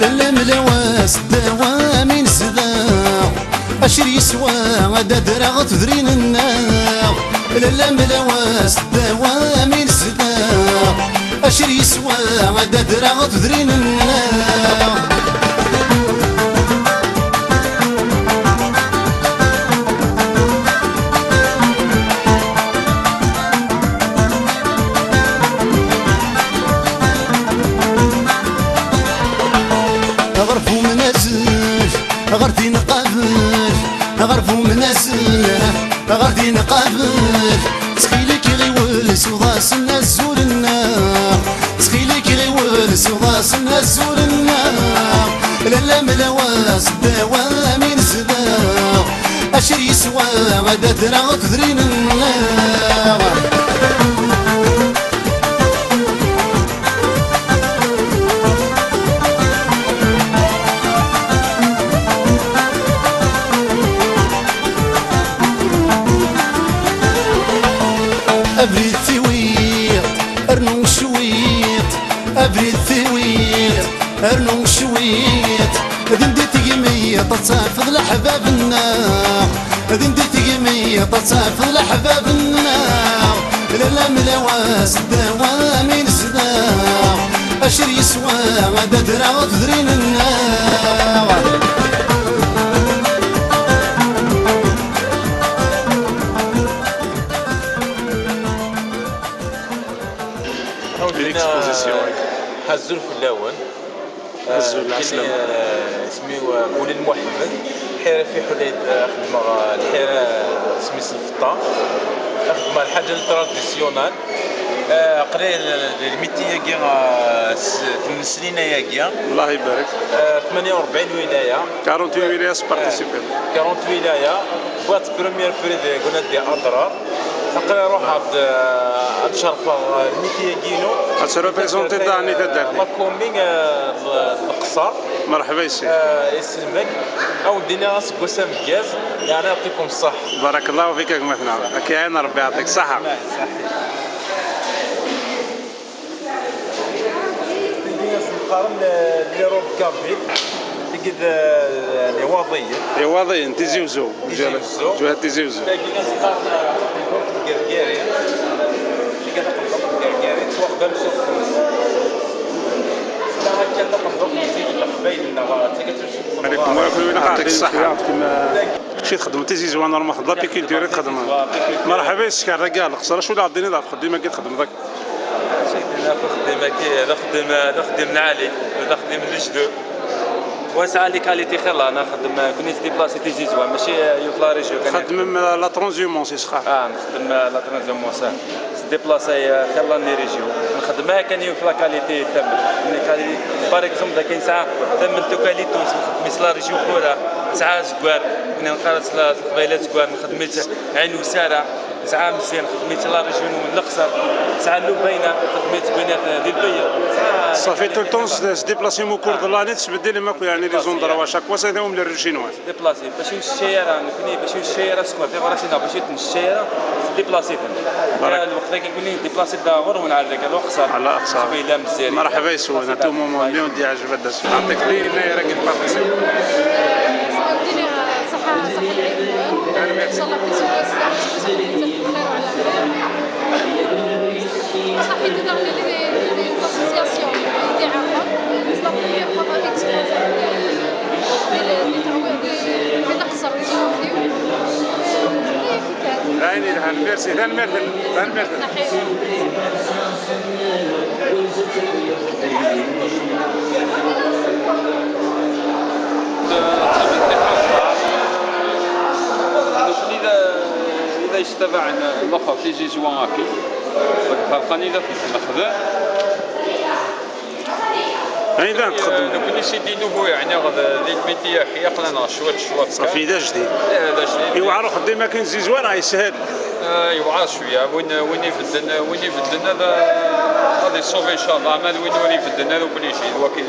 لالا ملواس دوامين سدا اشري سوا غدا درا تدرين النار لالا ملواس دوامين سدا اشري سوا غدا درا تدرين النار غرفو منازل غرتي نقابل غرفو منازل غرتي نقابل سخيلك غيول سوضاس الناس زور النار سخيلك غيول سوضاس الناس زور النار لالا ملواس دوامين زدا اشري سوا غدا درا تدرين النار أبريد ثويت أرنو شويت أبريد ثويت أرنو شويت ذندي تقمية تصافض لحباب النار ذندي تقمية تصافض لحباب النار لالا ملواس دوامين سدار أشري سوا غدا درا تدرين النار هزوا الفلاون هزوا العسلامة سميو بولين محمد الحيرة في حديد خدمة الحيرة سميس الفطا خدمة الحاجة التراديسيونال قريب الميتي ياكي 8 سنين ياكي الله يبارك 48 ولاية 48 ولاية بارتيسيبي 40 ولاية بغات بروميير بري قلنا دي اضرار نقدر نروح عند شرفة الميتي كيلو تريبريزونتي داني تدار ماكومين القصر مرحبا يسي يسلمك او دينا سكوسه مكاز يعني يعطيكم الصحة بارك الله فيك مثلا كاين ربي يعطيك الصحة نقارن ليروب كابيل تجد يعني وضعية وضعية تيزي وزو جوها تيزي وزو يعطيك الصحة شي تخدم تيزي زوان نورمال خدمة بيكولتور تخدم مرحبا يسكر رجال قصر شو اللي عطيني ضعف خدمة كي تخدم ذاك نخدم العالي نخدم الجدو واسعة لي كاليتي خير انا نخدم كونيت ديبلاسي تيجي زوان ماشي يوفلا ريجيو خدم لا ترانزيومونس يسخر نخدم لا ترانزيومونس ديبلاسي خير لاني ريجيو نخدمها كان يوفلا كاليتي تم كاليتي باغ اكزومبل كاين ساعة تملتو كاليتوس نخدم لا ريجيو كورة ساعة زكوار كنا نقارس القبيلات زكوار خدمت عين وسارة ساعة مزيان خدمت لا ريجيون الأقصر ساعة لبينة خدمت بينات ديال البيض صافي تو طون سي ديبلاسي مو كور دو لانيت تبدل ماكو يعني لي زوندرا شاك فوا سيدهم للرجينوات ديبلاسي باش الشيارة نكوني باش الشيارة سكوار في راسنا باش الشيارة ديبلاسي الوقت كيكوني ديبلاسي داور ونعرك الأقصر على أقصر قبيلة مزيان مرحبا يسونا تو مومون مليون دي عجبت داس نعطيك لي راكي بارتيسيبي صحة العيد إن شاء الله في سوق صحيح dans l'association des Arabes, c'est la première fois exposée de l'Aqsa عيني لها ميرسي ثاني ميرسي إذا اشتبع الأخر تيجي جوان هاكي فرقاني إذا في الخذا أيضا تخدم لو كنا شي دي نوفو يعني غدا ديال الميتي يقلنا شوية صافي دا جديد هذا جديد ايوا عرف خديمة كاين زيزوان راه يسهل ايوا شوية وين يبدلنا هذا غادي يصوفي ان شاء الله عمل وين يبدلنا هذا بلي شي الوكيل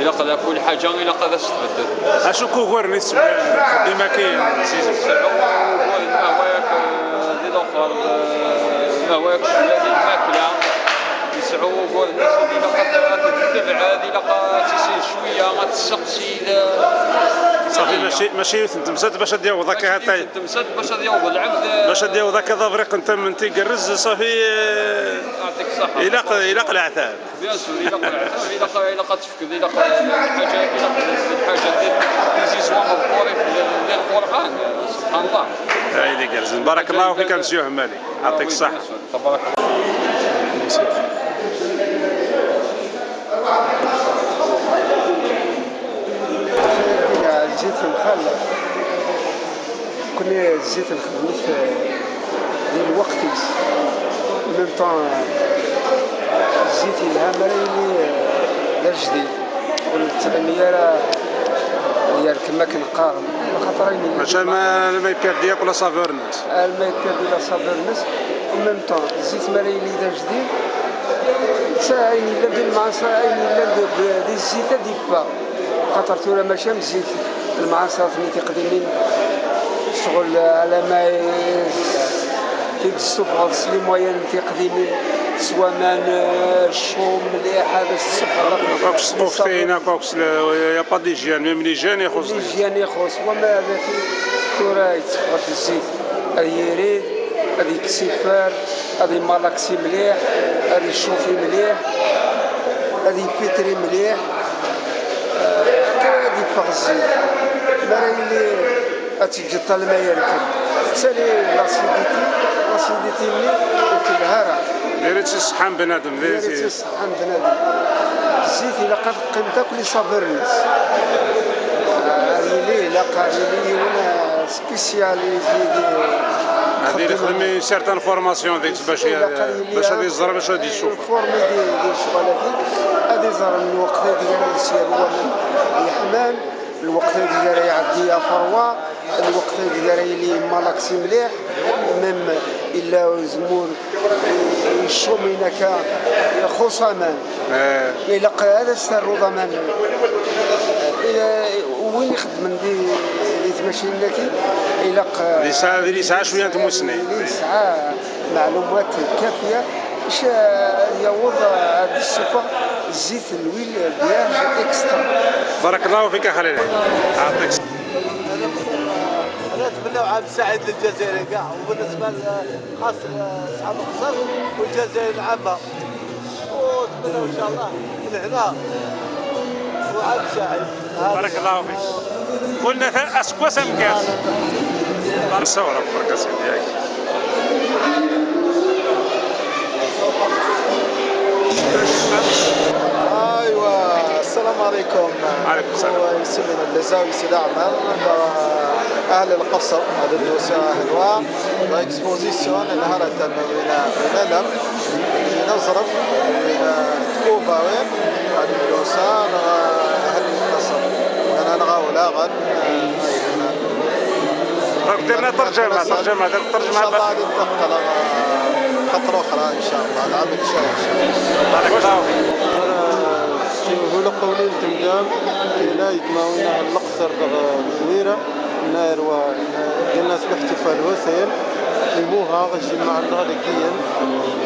إلا قد كل حاجة إلا قد تتبدل اشو كوغور نسبة خديمة كاين زيزو ما هو ياك دي الأخر ما هو ياك شوية ديال الماكلة يوسعوا وقول الناس اللي غتتبع هذه لقى تيسير شويه غتسقسي صافي ماشي تمسات باش ديال ذاك هاتاي تمسات باش ديال العبد باش ديال ذاك ضفريق انت من تيقرز صافي يعطيك الصحه الى قلعتها بيان سور الى قلعتها الى قتفكد الى الحاجه اللي زوين مذكورين في القران سبحان الله. هاي اللي قرزن. بارك الله فيك مسيو همالي يعطيك الصحه. تبارك الله. جيت مخلف كنا جيت نخدم في ديال وقتيس ميم طون جيت لها مريني دار جديد والتعليمية راه ديال كما كنقارن خاطرين ماشي الميكات ديالك ولا صافور الناس الميكات ديال صافور الناس وميم طون جيت مريني دار جديد ساعين الا ديال المعصر عين الا ديال الزيتة دي با خاطر تورا ماشي مزيت المعاصرات اللي تقدمين شغل على ما تيجسوا بغاص لي موين تقدمين سواء من الشوم مليح هذا الصبح كوكس طوفتينا كوكس يا با ديجيان ميم ليجيان يخص ليجيان يخص وما هذا تورا يتخبط في الزيت هذه يريد هذه كسيفار هذه مالاكسي مليح هذه شوفي مليح هذه بيتري مليح هذه فغزي مريلي اتجد الماء يركب سالي لاسيديتي ملي قلت لها راه ديريتي صحان بنادم ديريتي صحان بنادم الزيت الا قد قيمتك لي صابر الناس لي لا قاري وانا سبيسياليزي هذه اللي خدمي سيرتان فورماسيون ديك باش هذه الزرع باش غادي تشوف الفورمي ديال الشغل هذه زرع الوقت ديال السير هو يحمل الوقت ديال يعدي فروه الوقت ديال اللي مالاكسي مليح ميم الا زمور الشومينكا خصامان الا هذا السر ضمان وين يخدم اللي تمشي لك الا اللي ساعه شويه تموسني اللي ساعه معلومات كافيه باش يعوض هذه الصفه الزيت الويل ديال اكسترا. بارك الله فيك يا خليل يعطيك. انا نتمنى عام سعيد للجزائر كاع وبالنسبه خاص اصحاب القصر والجزائر العامه ونتمنى ان شاء الله من هنا وعام سعيد. بارك الله فيك. قلنا اسكوا سمكاس صورة بركة سيدي. ايوا السلام عليكم. وعليكم السلام. يسمينا الزاوية سيدي عمر اهل القصر هذا الدوسة هلوا اكسبوزيسيون نهارة وين لم نصرف تكوبا وين هذا الدوسة اهل القصر انا نغاولا غد درنا ترجمة ان شاء الله غادي نتنقل فترة أخرى إن شاء الله العام الجاي إن شاء الله. بارك الله فيك. هنا قولين تمدام هنا يتماوينا الأقصر دويرة ناير ودينا احتفال وثيل يموها غشي مع الغالقيا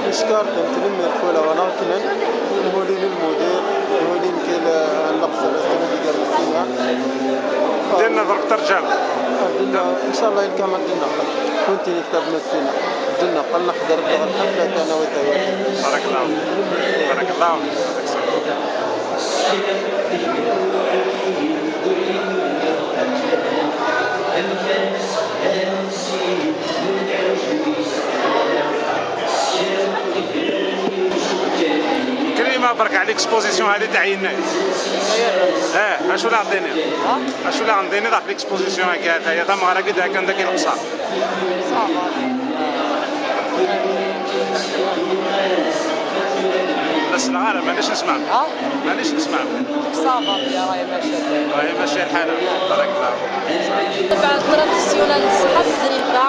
إشكار تنتلم الكولا وناكنا مولين المدير مولين كيل الأقصر استمدقر فيها دينا ضرب ترجمة إن شاء الله الكامل دينا كنت نكتب نفسنا دينا قل نحضر الحفلة أنا وتوالي. بارك الله فيك. بارك الله كريمة برك على الاكسبوزيسيون هذه تاع يناير. اشو اللي عطيني؟ اشو اللي عطيني ذاك الاكسبوزيسيون هكا هي تما راه كذا كان ذاك القصار. بس العالم مانيش نسمع. مانيش نسمع. صافا يا راهي ماشيه. راهي ماشيه الحال. بارك الله. تبع التراديسيونال الصحة في الزريبة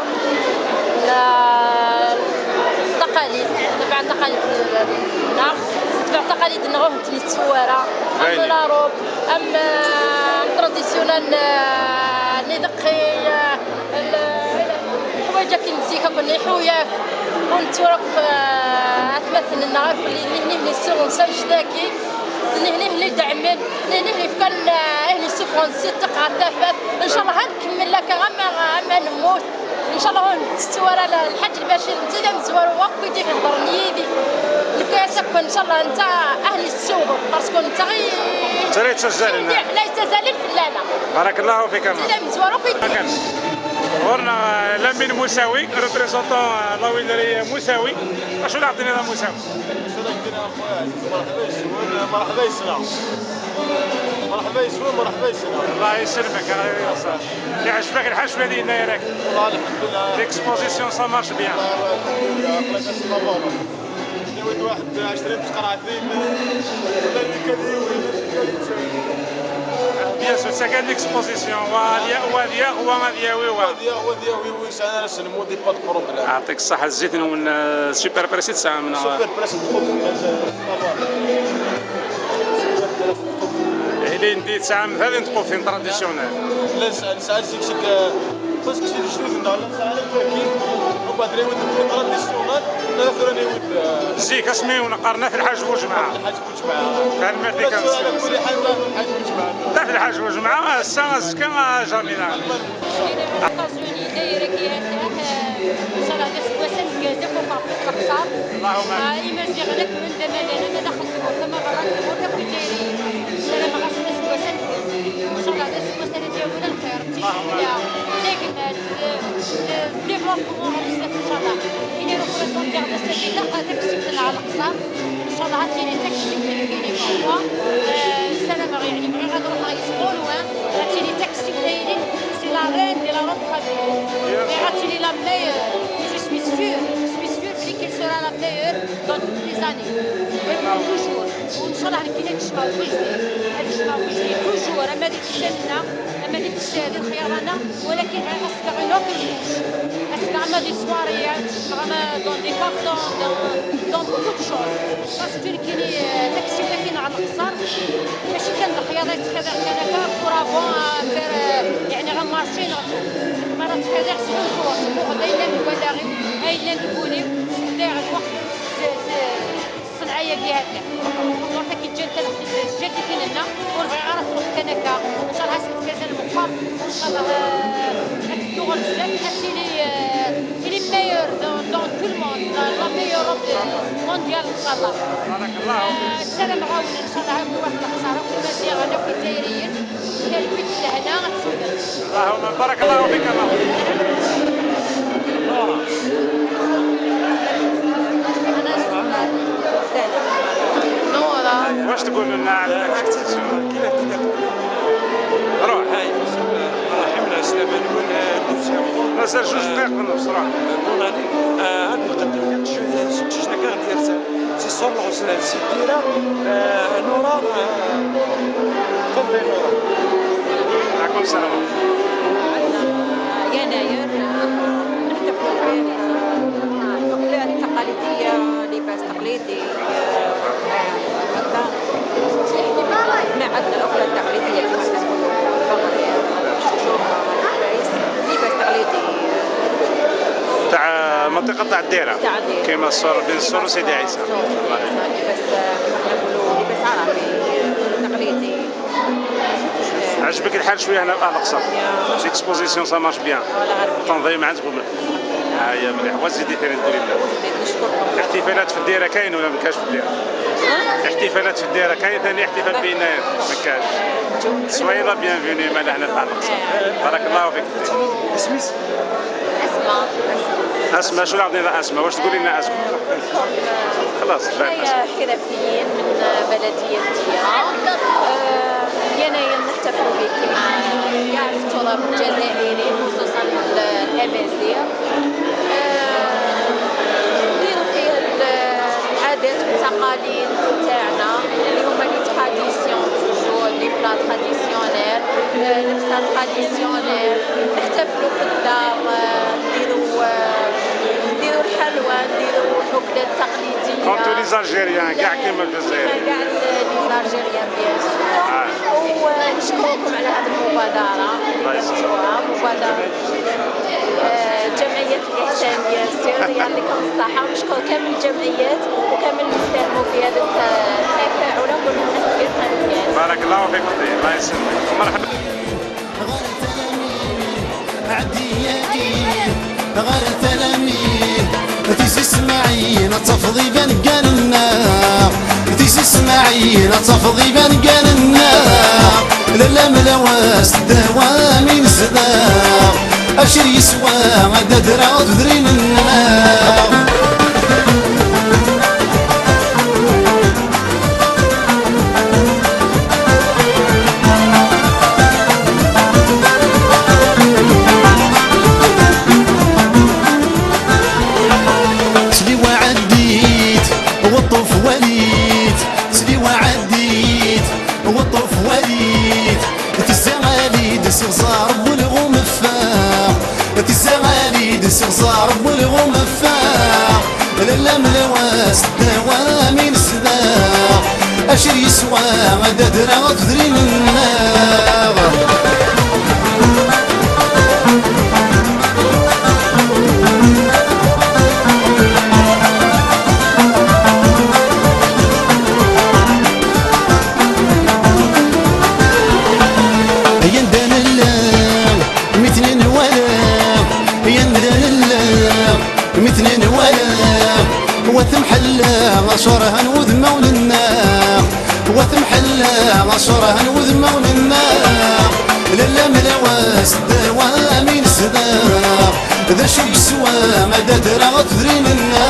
التقاليد تبع تقاليد النار تبع تقاليد النغوه التصويرة أم لاروب أم تراديسيونال ندقي حوايج كنزيك كنريحو ياك ونتورك مثلا النهار اللي هنا السونسا جداكي هنا اللي دعمن هنا اللي كان اهل السفران ست قعدافات ان شاء الله غنكمل لك غما نموت ان شاء الله نستوى على الحاج البشير نتا مزوار وقت يديك نهضر نيدي الكاسك ان شاء الله انت اهل السوق باسكو انت غير تريد تسجل لا يتزال الفلانه. بارك الله فيك. لا مزوار وقت ورنا لمين مساوي ريبريزونطون الله يدري مساوي اش ولا عطيني هذا مساوي مرحبا يسلم مرحبا يسلم مرحبا يسلم الله يسلمك اللي عجبك الحشوه ديالنا ياك والله الحمد لله ليكسبوزيسيون سا مارش بيان الله يسلمك ولد واحد 20 تقراعتين ولا الكادي بيان سور سا كان ليكسبوزيسيون وهذه وي انا نسلمو دي با دو بروبليم. يعطيك الصحة الزيتون من سوبر بريسيد ساعة من سوبر بريس إلي نديت ساعة من هذه نتقو فين تراديسيونيل. لا ساعة شيك باسكو شي شنو كنا ولا ساعة كي وبعد ريود تراديسيونيل لا ثراني ود زيك اسمي ونقرنا في الحاج وجماعة. الحاج وجماعة. كان مردي كان كل حاجة الحاج وجماعة. لا في الحاج وجماعة السنة كما جميلة. اللهم qu'elle sera la meilleure dans toutes les années. Toujours. وإن شاء الله كي نجمعوا وجدي toujours أما ديك السنة أما ديك السنة خيارنا ولكن أصبح نوكل أصبح ما دي سواريات أما dans des cartons dans beaucoup de choses parce que كاين تاكسي كاين على القصر ماشي كان الخيارات كذا كذا كورافون يعني غمارشي مرات كذا سبوع غدايلا الولاغي أيلا نقولي داير الوقت الصنعيه ديالنا وقت كي تجي الجد كايننا ونبغي غير نخرج كنكا ان شاء الله اسمك كاس المخفر ان شاء الله اللغه بزاف اللي ميور دون تو الموند لا ميور مونديال ان شاء الله. بارك الله. السلام عاونا ان شاء الله عاود واحد الخساره وكما دير انا في الجزائريين كان البيت لهنا غتسولف. اللهم بارك الله فيك. واش تقول لنا على الاكستنسيون؟ روح هاي رحمنا سليمان مازال جوج دقائق من بصراحه. هاد المقدم ديال شجنا كاع ديال سي صور الغسلان سي ديرا نورا تفضلي نورا. معكم السلام. يناير نحتفلوا بالأكلات التقليدية، لباس تقليدي، ما عندنا الأكلات التقليدية كما تنقولوا الفقرية، لباس تقليدي تاع المنطقة تاع الديرة كيما الصور بين الصور وسيدي عيسى. لباس نقولوا لباس عربي تقليدي. عجبك الحال شويه هنا في الاقصر؟ ليكسبوزيسيون سا مارش بيان. التنظيم عندكم هيا مليح. وزيدي ثاني تقولي لنا الاحتفالات في الديره كاين ولا ما كاينش في الديره؟ الاحتفالات في الديره كاين ثاني احتفال بيننا ما كاينش. سوي لا بيانفيني معنا هنا في الاقصر. بارك الله فيك. اسمي اسماء شو عطينا اسماء؟ واش تقولي لنا اسماء؟ خلاص هي حرفيين من بلدية ديرة. يناير نحتفلوا به كما كاع التراث الجزائري خصوصا الامازيغ. نديروا فيه العادات والتقاليد تاعنا اللي هما لي تراديسيون توجور لي بلا تراديسيونيل لبسه تراديسيونيل. نحتفلوا في الدار نديروا الحلوى نديروا الأكلات التقليدية كونتو لي زالجيريان كاع كيما الجزائر. كاع الجيريان بيان سور، ونشكركم على هذه المبادره. مبادره جمعيه الاحسان ديال السير، الله يعطيكم الصحه، ونشكر كامل الجمعيات وكامل المساهموا في هذا التفاعل، ونقول لهم انتم كيف. بارك الله فيك اختي، الله يسلمك، مرحبا. غير التلاميذ تيس اسماعيل تفضي بان قالنا، تيس اسماعيل تفضي بان قالنا، لا ملواس دوامي نزداق اشري يسوى غدا درا تدري منا. صارب والغوم فاق تزغاليد صارب والغوم فاق لا ملواس دوامي نسداق اشري يسوى غدا درا تدري منا. مثنين ولا وثمحلا غشرها وذما ولنا، وثمحلا غشرها وذما ولنا، لا ملواس دوامي نسداق ذا شو يسوى مدى درا تدري منا.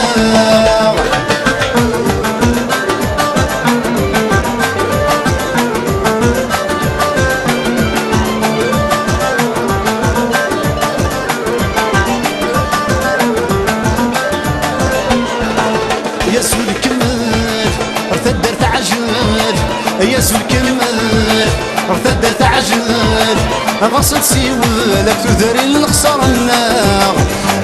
ياسو الكمال ارتدى تعجل غصت سيولك تدري الخسر النار،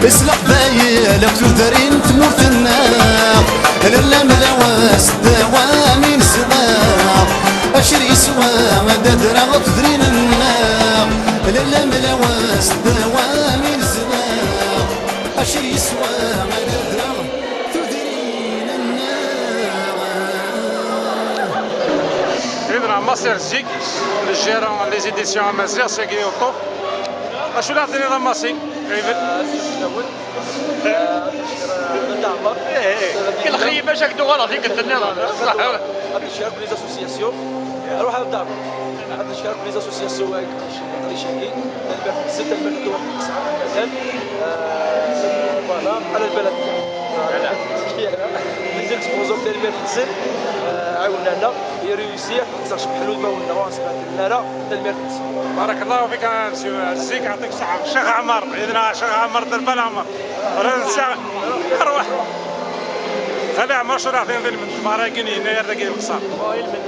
اسلق بايلك تدري تموت النار، لا ملواس دوامي نسداق اشري سوا مدى درا تدري النار، لا ملواس دوامي نسداق اشري سوا مدى درا مصير زيك الجيران لي زيديسيون مازيغ ساكي وطوف اشو اللي عطيني ذا ماسي كل خيي باش هكذا غلط هيك الدنيا صح هذا الشارك لي زاسوسياسيون روح نتعرف هذا الشارك لي زاسوسياسيون اللي شاكين البلد 6 البلد مثلا فوالا على البلد نزلت بوزوك ديال البلد نزل عاونا لنا يريوسير خاصنا نحلوا الماء ونسبات لنا المركز. بارك الله فيك الزيك يعطيك الصحة. الشيخ عمر إذن الشيخ عمر درب العمر ولا ننسى أروح خلي عمر شو راح تنزل من المراكين يناير ذاك القصار.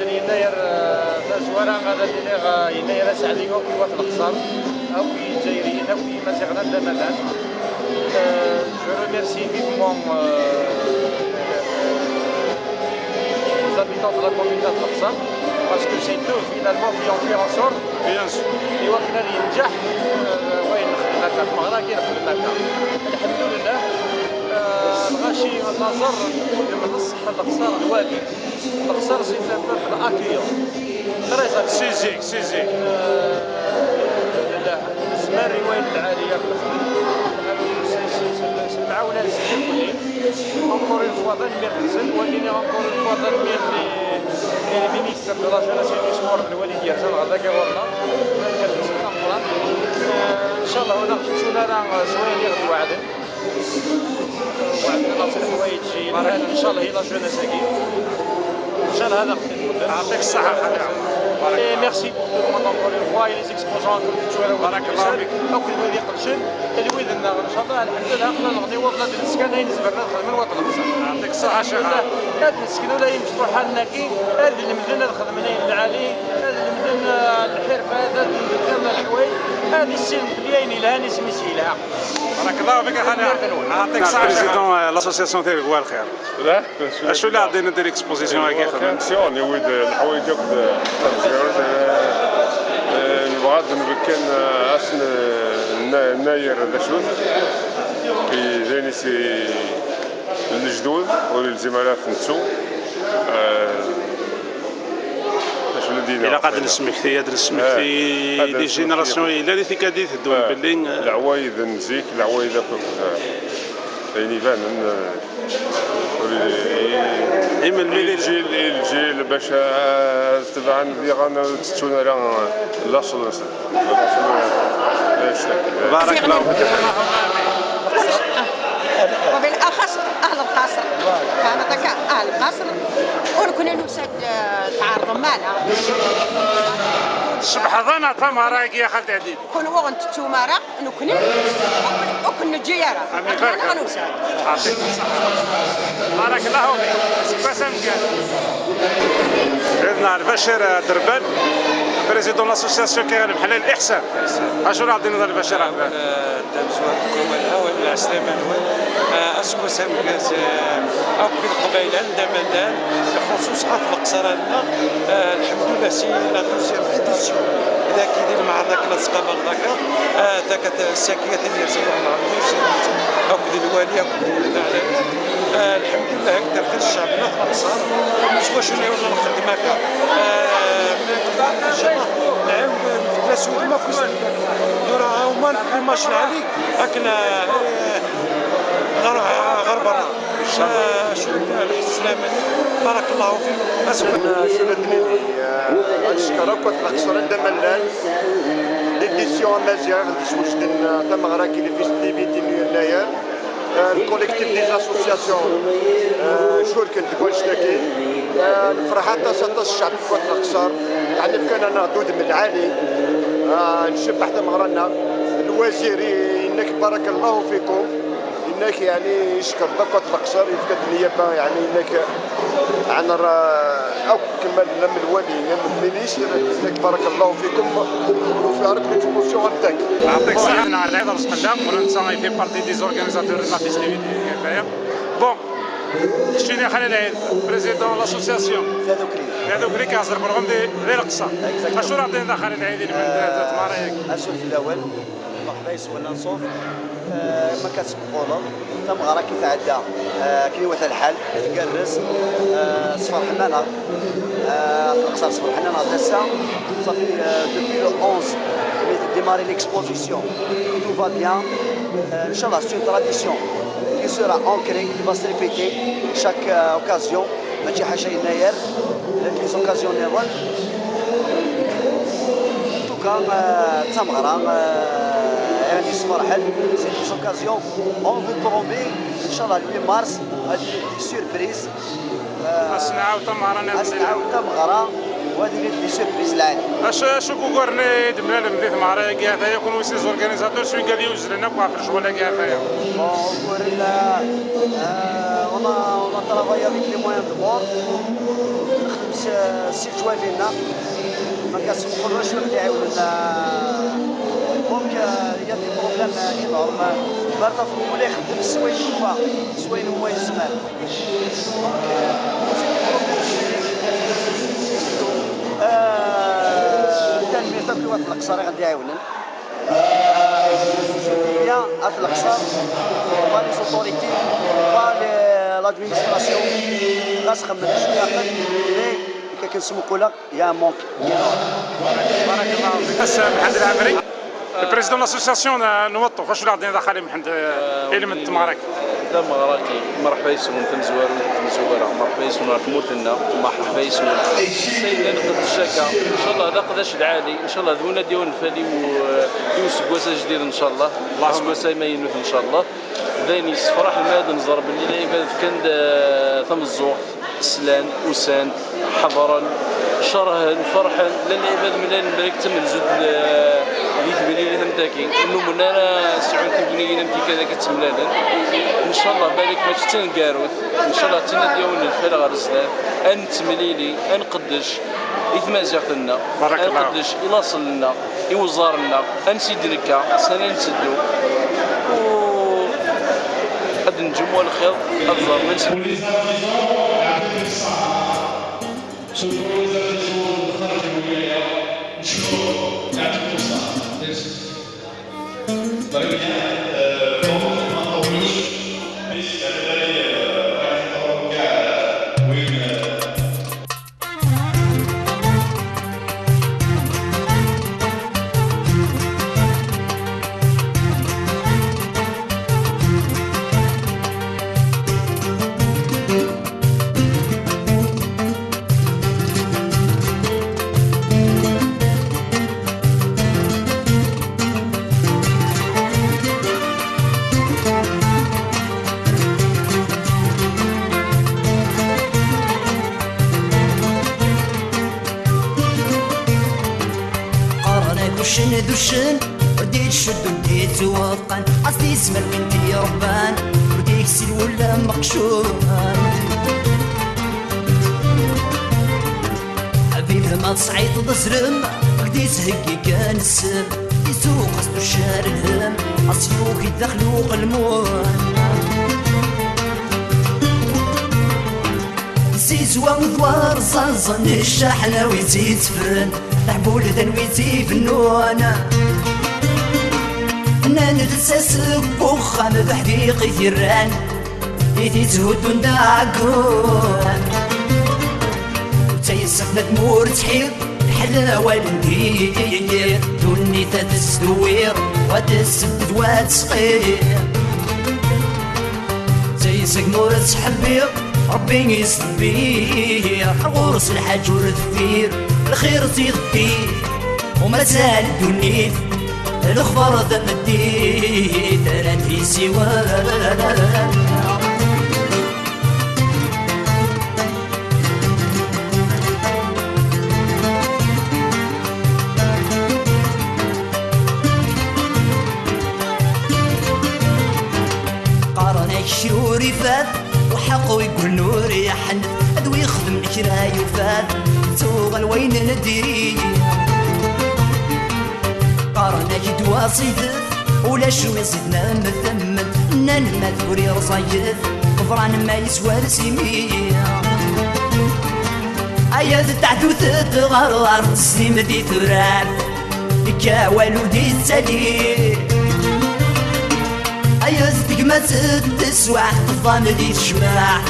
من يناير زوارا غادا دينا يناير سعدي أو في وقت القصار أو في الجزائريين أو في مزيغنا دمدان. Je remercie vivement les habitants de la commune d'Atlaqsa parce que c'est eux finalement qui ont fait en sorte et وقنا اللي ينجح وين خدمنا كاع المغرب كي خدمنا كاع الحمد لله. الغاشي النظر من الصحة القصار الوالي القصار سي ان بوبل اكيون تري سيزيك اسماء الرواية العالية المعاونة للسيدي encore une fois نميرتزل ولينا encore une fois نمير لي مينيستر دو لا جوناس اي دو سبور الوالي ديالنا غدا كيورنا ان شاء الله هنا خصونا راه شويه اللي غدو وعدن وعندنا ناصر حوايج ان شاء الله هي لا جوناس هاكي ان شاء الله هذا يعطيك الصحة خلي Et merci pour tout le monde encore une fois et les exposants culturels بارك الله فيك. أو كل وين يقلشن اللي وين إن شاء الله الحمد لله قدرنا نغنيو بلاد السكان هاي نزبرنا نخدموا الوطن. يعطيك الصحة شيخ. هاد مسكين ولا يمشطوا حالنا كي هاد المدن الخدمين العالي هاد المدن الحرفه هاد المدن الحوايج هاد السن ديالي الهاني سميتي لها. بارك الله فيك نعطيك الصحة بريزيدون لاسوسياسيون تاعك هو الخير. لا اشو اللي عطينا دير اكسبوزيسيون هكا يخدم؟ سيوني ولد الحوايج نبغى نبكن أصل الناير هذا شوف في زينيسي الجدود والزمالات نتسو إلا قاعد نسمك في دي جينيراسيون إلا اللي كادي تدوم باللي العوايد نزيك العوايد يعني فان الجيل باش تبعا ديغانا تستونا لاصل بارك الله فيك. وبالاخص اهل القصر كانت هكا اهل القصر وكنا نوساد تعارضوا معنا سبحان تمارا يا خالتي عديد كنا وغنت تمارا نكنا وكنا جيارة انا غنوساد يعطيك الصحة بارك الله فيك. بسام كان عندنا البشير دربان بريزيدون لاسوسياسيون كيغنم حلال الاحسان اشنو اللي عطينا البشير هذا تمسوا الحكومه الاول العسلامه الاول اسكو سامكاس او بالقبائل عندها مدان بخصوص خاطر القصر لنا الحمد لله سي لا دوزيام اديسيون اذا كيدير مع ذاك الاسقابه ذاك الساكيه ديال سيدنا المعلم او كدي الوالي او كدي الحمد لله هكذا في الشعب نطلع القصر سوا شنو ولا نخدم هكا ان شاء الله نعاود نتكلاسو ما فيش دورا هما الماشين عليك لكن غربنا شكرا السلامة بارك الله فيك. شنو الدنيا نشكرك وتلقصر عند ملال ليديسيون مازيغ ديسوجدن تمغرا كي لي فيس ديبيتي يناير الكوليكتيف دي زاسوسياسيون شكون كنت تقول شتاكي الفرحة تاع الشعب كوت القصر يعني كان انا غدود من العالي نشبح تمغرانا الوزير انك بارك الله فيكم انك يعني يشكر دقة القصر يفقد النيابه يعني انك عن او كما لم الولي من الميليش انك بارك الله فيكم وفي عرض ليكسبوزيسيون نتاعك. يعطيك الصحة انا على هذا رزق الله فرنسا في بارتي دي زورغانيزاتور لا فيستيفيتي كفايه. بون شتيني خليل العيد بريزيدون لاسوسياسيون هذوك اللي كيعصر برغم ديال القصه اشنو راه عطينا خليل العيد من تماريك؟ السؤال الاول مقديس ولا نصوف ما كتسبقونا تم غرا كيتعدى كيوة الحل كيكرس صفر حنانه اقصر صفر حنانه دسا صافي دوبي لو 11 démarrer l'exposition tout va bien inchallah c'est une tradition qui sera ancrée qui va se répéter chaque occasion ماشي حاجه يناير les occasions نيرون توكا تمغرا يعني صفر حل سي دي اوكازيون اون فو برومي ان شاء الله 8 مارس هذه دي سيربريز اسنعاو تمغرا اسنعاو تمغرا وهذه دي سيربريز العالي شو كوكورني دمنا لمديت معرا كاع هذا يكونوا سي زورغانيزاتور شوي قال يوجد لنا في الشغل كاع هذايا on a travaillé avec les moyens de bord نخدم سي توالينا ما كنسمحولوش اللي يعاوننا دونك هي دي بروبليم اينورم بارتا في ولا يخدم سواين هو سواين هو يزمر التنمية تاع كلوات القصر غادي يعاوننا هي هاد القصر با لي سوتوريتي با لادمينستراسيون خاص خمم شويه مي كنسمكو لا يا مونك بارك الله فيك. محمد العامري البريزيدون لاسوسياسيون نوطو فاش ولا غادي داخل محمد الى تمارك مراكي مرحبا يسون تنزوار وتنزوارا مرحبا يسون تموتنا مرحبا يسون سيدنا نقد الشاكا ان شاء الله هذا قداش العالي ان شاء الله ذونا ديال نفالي ويوسكوسا جديد ان شاء الله يوسكوسا ما ينوث ان شاء الله ذاني فرح الماد نزرب اللي العباد كان ثم الزوق سلان وسان حضرا شرها فرحا لان العباد ملان نبارك تم الزود اللي تبني لي تمتاكي انه من انا سعود تبني لي نمتي كذا كتملالا ان شاء الله بالك ما تنقاروث ان شاء الله تنادي يوم الفلا غير الزلال ان تمليلي ان قدش يتمازقنا ان قدش يلاصل لنا يوزار لنا ان سيدنكا سنه نسدو و قد نجموا الخير افضل من سنة. دوشن رديت شد وديت وطن قصدي اسمر بنتي ربان رديك سير ولا مقشوران حبيبي ما تصعيد ضزرم رديت هكي كان السم يسوق قصدو شار الهم أصيوك يدخلوا قلمون زيزوا وذوار زنزن الشحنة ويزيد فرن تحبول ذنويتي فنونا انا نتساس بوخام بحديقي ثيران ايتي تهود وندعقون تيسقنا تمور تحيط الحلاوة لندير دوني تتسدوير وتسبد وتسقير تيسق مور تحبير ربي يصبير غرس الحاج والذفير الخير تيغطي وما زال الدنيا الخبر ذا مديت انا في سواه قارنك شوري فات وحقو يقول نوري يا حن ادو يخدم كرا يفات توغل وين نديري قارنك دواصيد ولا شوي صيدنا مثمن نان ما توري رصايد غفران ما يسوى رسيمية ايا تعدو تتغرر تسليم دي تراب كا والو دي تسالي ايا زدك ما تسوى تفضل دي تشبع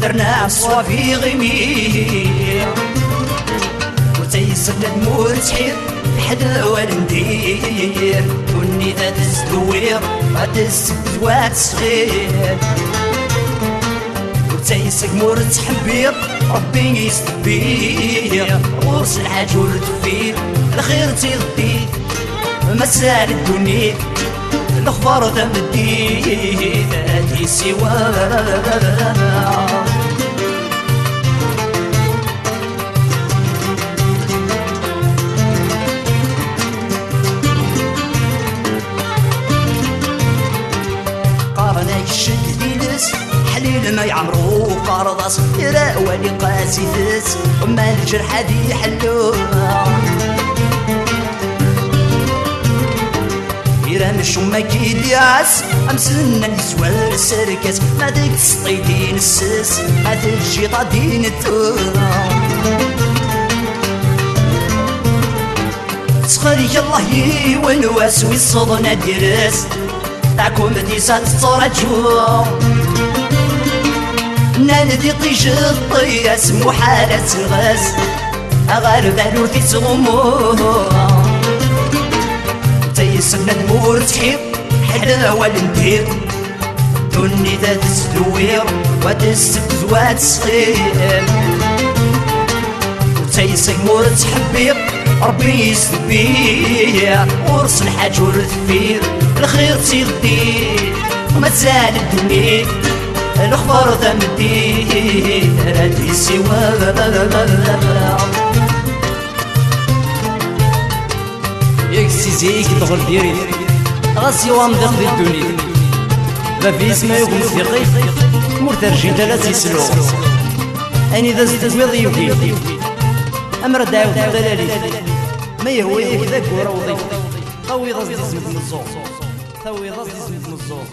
درنا صوافي غمية وتيسقنا دمور تحير حدا والندير كوني ذا تزدوير وتسبد وتصغير وتيسق مور تحبير ربي يستبير غرس الحاج والتفير الخير تغطي مسال الدنيا الأخبار ذا مدي ذاتي سواه قارنك الشد دينس حليل ما يعمرو قارضاس يرا ولي قاسي ثس وما الجرح هذي حلوها مش وما كيدياس امسنا نسوى السركس ما ديك تسطيدين السس هذا الجيطة دين التورا تسخري الله يونواس ويصدنا ديرس تاكم ديسات ترجو ناندي قيش الطياس محالة الغاز أغار ذالو تيسغموها تيسقنا دمور تحيط حدا والندير دوني ذا تسدوير وتسبز وتسخير تيسق مور تحبير ربي يستبير ورس الحاج والذفير الخير تيغدير وما تزال الدنيا الأخبار ذا مدير رادي سوا يكسي زيك تغر ديري غاسي وامضيق دي الدنيا بابي اسمه يكون ثقي مرترجين ثلاث يسلو اني ذا زدويض يوكي امر داعو دلالي ما يهوي ذاك ورا وضيف طوي ضز من الزور طوي ضز من الزور